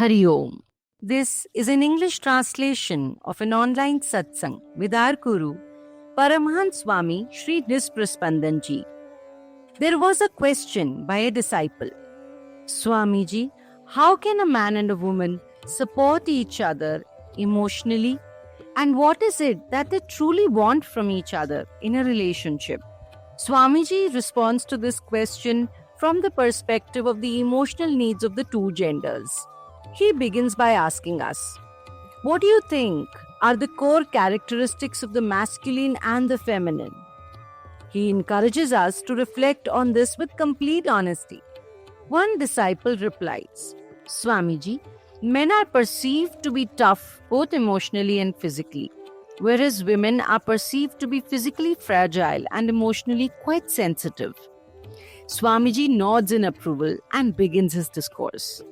Hari Om. This is an English translation of an online satsang with our Guru, Paramahans Swami Sri Dispraspandanji. There was a question by a disciple. Swamiji, how can a man and a woman support each other emotionally? And what is it that they truly want from each other in a relationship? Swamiji responds to this question from the perspective of the emotional needs of the two genders. He begins by asking us, what do you think are the core characteristics of the masculine and the feminine? He encourages us to reflect on this with complete honesty. One disciple replies, Swamiji, men are perceived to be tough both emotionally and physically, whereas women are perceived to be physically fragile and emotionally quite sensitive. Swamiji nods in approval and begins his discourse.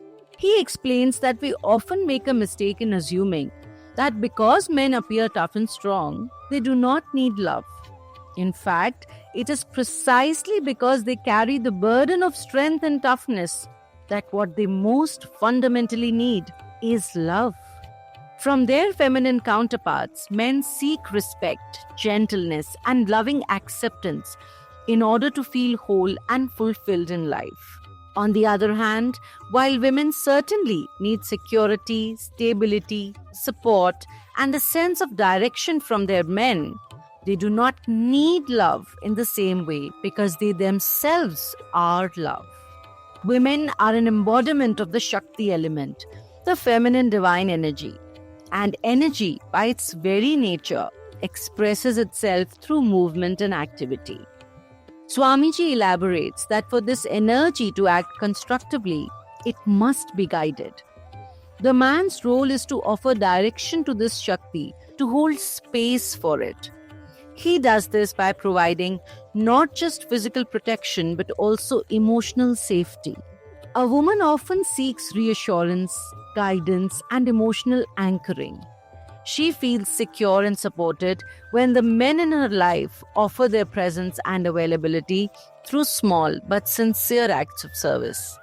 He explains that we often make a mistake in assuming that because men appear tough and strong, they do not need love. In fact, it is precisely because they carry the burden of strength and toughness that what they most fundamentally need is love. From their feminine counterparts, men seek respect, gentleness, and loving acceptance in order to feel whole and fulfilled in life. On the other hand, while women certainly need security, stability, support, and a sense of direction from their men, they do not need love in the same way because they themselves are love. Women are an embodiment of the Shakti element, the feminine divine energy. And energy, by its very nature, expresses itself through movement and activity. Swamiji elaborates that for this energy to act constructively, it must be guided. The man's role is to offer direction to this Shakti, to hold space for it. He does this by providing not just physical protection but also emotional safety. A woman often seeks reassurance, guidance, and emotional anchoring. She feels secure and supported when the men in her life offer their presence and availability through small but sincere acts of service.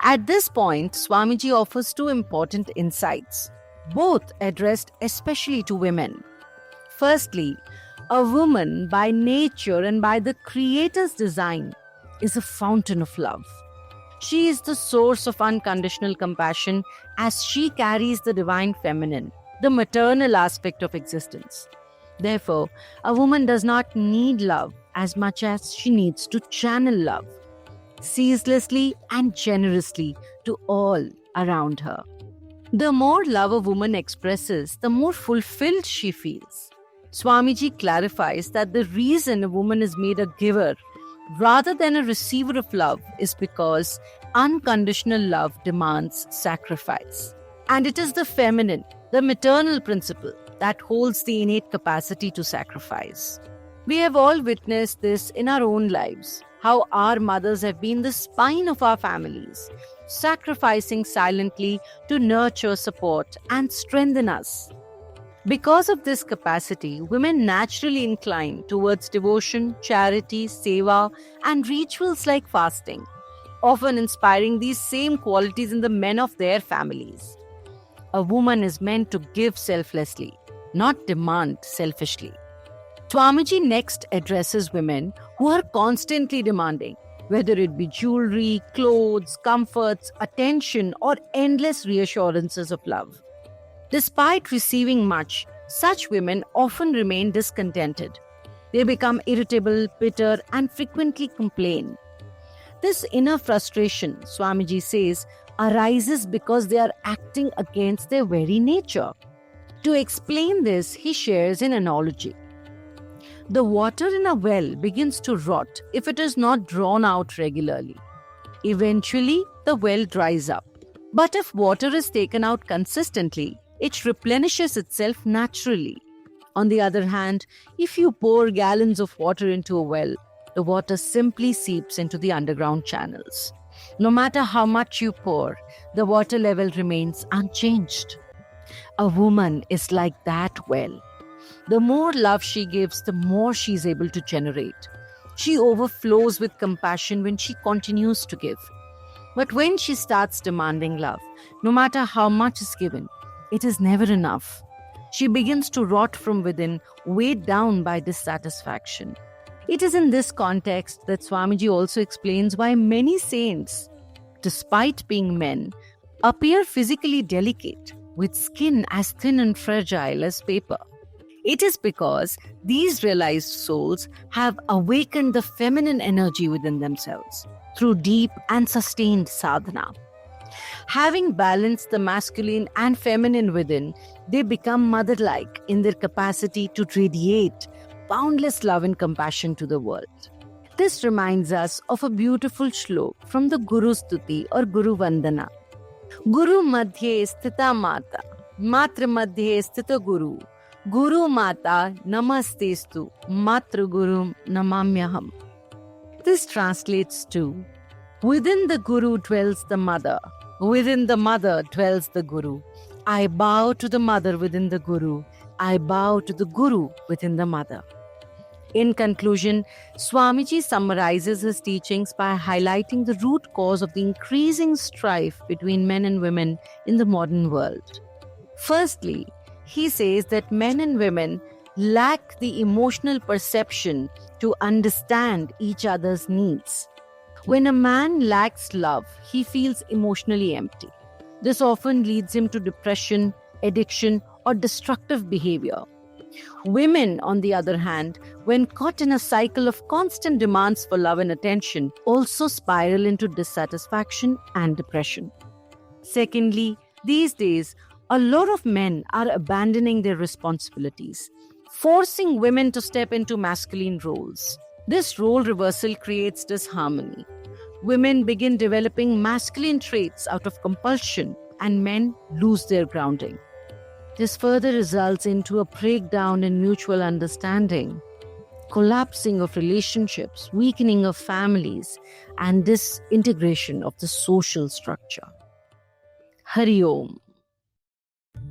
At this point, Swamiji offers two important insights, both addressed especially to women. Firstly, a woman by nature and by the Creator's design is a fountain of love. She is the source of unconditional compassion as she carries the divine feminine, the maternal aspect of existence. Therefore, a woman does not need love as much as she needs to channel love, ceaselessly and generously to all around her. The more love a woman expresses, the more fulfilled she feels. Swamiji clarifies that the reason a woman is made a giver rather than a receiver of love is because unconditional love demands sacrifice. And it is the feminine, the maternal principle, that holds the innate capacity to sacrifice. We have all witnessed this in our own lives, how our mothers have been the spine of our families, sacrificing silently to nurture, support, and strengthen us. Because of this capacity, women naturally incline towards devotion, charity, seva, and rituals like fasting, often inspiring these same qualities in the men of their families. A woman is meant to give selflessly, not demand selfishly. Swamiji next addresses women who are constantly demanding, whether it be jewelry, clothes, comforts, attention, or endless reassurances of love. Despite receiving much, such women often remain discontented. They become irritable, bitter, and frequently complain. This inner frustration, Swamiji says, arises because they are acting against their very nature. To explain this, he shares an analogy. The water in a well begins to rot if it is not drawn out regularly. Eventually, the well dries up. But if water is taken out consistently, it replenishes itself naturally. On the other hand, if you pour gallons of water into a well, the water simply seeps into the underground channels. No matter how much you pour, the water level remains unchanged. A woman is like that well. The more love she gives, the more she is able to generate. She overflows with compassion when she continues to give. But when she starts demanding love, no matter how much is given, it is never enough. She begins to rot from within, weighed down by dissatisfaction. It is in this context that Swamiji also explains why many saints, despite being men, appear physically delicate, with skin as thin and fragile as paper. It is because these realized souls have awakened the feminine energy within themselves through deep and sustained sadhana. Having balanced the masculine and feminine within, they become mother-like in their capacity to radiate boundless love and compassion to the world. This reminds us of a beautiful shlok from the Guru Stuti or Guru Vandana. Guru Madhye Sthita Mata, Matra Madhye Sthita Guru, Guru Mata Namastestu, Matra Gurum Namamyaham. This translates to, within the Guru dwells the mother, within the mother dwells the Guru. I bow to the mother within the Guru, I bow to the Guru within the mother. In conclusion, Swamiji summarizes his teachings by highlighting the root cause of the increasing strife between men and women in the modern world. Firstly, he says that men and women lack the emotional perception to understand each other's needs. When a man lacks love, he feels emotionally empty. This often leads him to depression, addiction, or destructive behavior. Women, on the other hand, when caught in a cycle of constant demands for love and attention, also spiral into dissatisfaction and depression. Secondly, these days, a lot of men are abandoning their responsibilities, forcing women to step into masculine roles. This role reversal creates disharmony. Women begin developing masculine traits out of compulsion, and men lose their grounding. This further results into a breakdown in mutual understanding, collapsing of relationships, weakening of families, and disintegration of the social structure. Hari Om.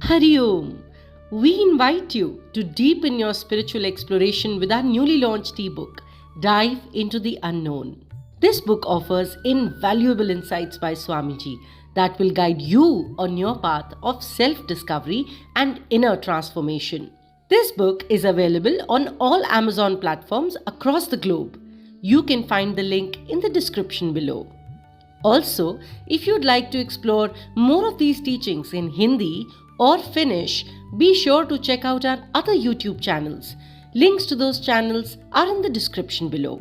Hari Om. We invite you to deepen your spiritual exploration with our newly launched ebook, Dive into the Unknown. This book offers invaluable insights by Swamiji that will guide you on your path of self-discovery and inner transformation. This book is available on all Amazon platforms across the globe. You can find the link in the description below. Also, if you'd like to explore more of these teachings in Hindi or Finnish, be sure to check out our other YouTube channels. Links to those channels are in the description below.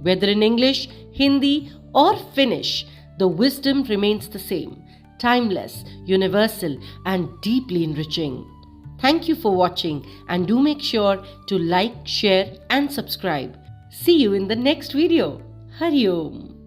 Whether in English, Hindi, or Finnish, the wisdom remains the same, timeless, universal, and deeply enriching. Thank you for watching, and do make sure to like, share, and subscribe. See you in the next video. Hari Om.